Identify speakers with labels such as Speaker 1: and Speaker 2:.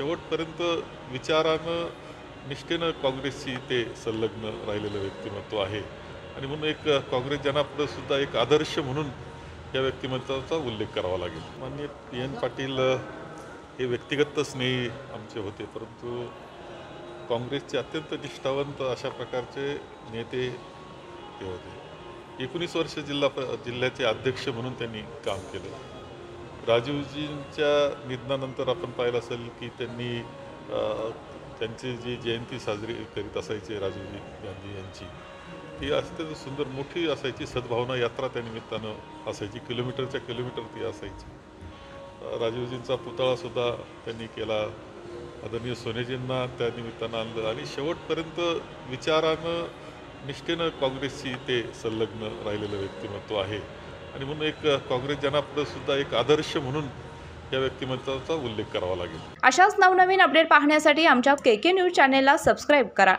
Speaker 1: शेवटपर्यंत विचारानं निष्ठेनं काँग्रेसशी ते संलग्न राहिलेलं व्यक्तिमत्व आहे आणि म्हणून एक काँग्रेस जनापुढे सुद्धा एक आदर्श म्हणून या व्यक्तिमत्वाचा उल्लेख करावा लागेल. माननीय PN पाटील हे व्यक्तिगत स्नेही आमचे होते, परंतु काँग्रेसचे अत्यंत निष्ठावंत अशा प्रकारचे नेते ते होते. 19 वर्ष जिल्ह्याचे अध्यक्ष म्हणून त्यांनी काम केलं. राजीवजींच्या निधनानंतर आपण पाहिलं असेल की त्यांनी त्यांची जी जयंती साजरी करीत असायचे राजीवजी गांधी यांची, ती अत्यंत सुंदर मोठी असायची. सद्भावना यात्रा त्या निमित्तानं असायची, किलोमीटरच्या किलोमीटर ती असायची. राजीवजींचा पुतळासुद्धा त्यांनी केला. आदरणीय सोनेजींना त्या निमित्तानं आणलं आणि शेवटपर्यंत विचारानं निष्ठेनं काँग्रेसशी ते संलग्न राहिलेलं व्यक्तिमत्व आहे आणि म्हणून एक काँग्रेस जनापुढे सुद्धा एक आदर्श म्हणून या व्यक्तिमत्वाचा उल्लेख करावा लागेल.
Speaker 2: अशाच नवनवीन अपडेट पाहण्यासाठी आमच्या KK न्यूज चॅनेलला सबस्क्राईब करा.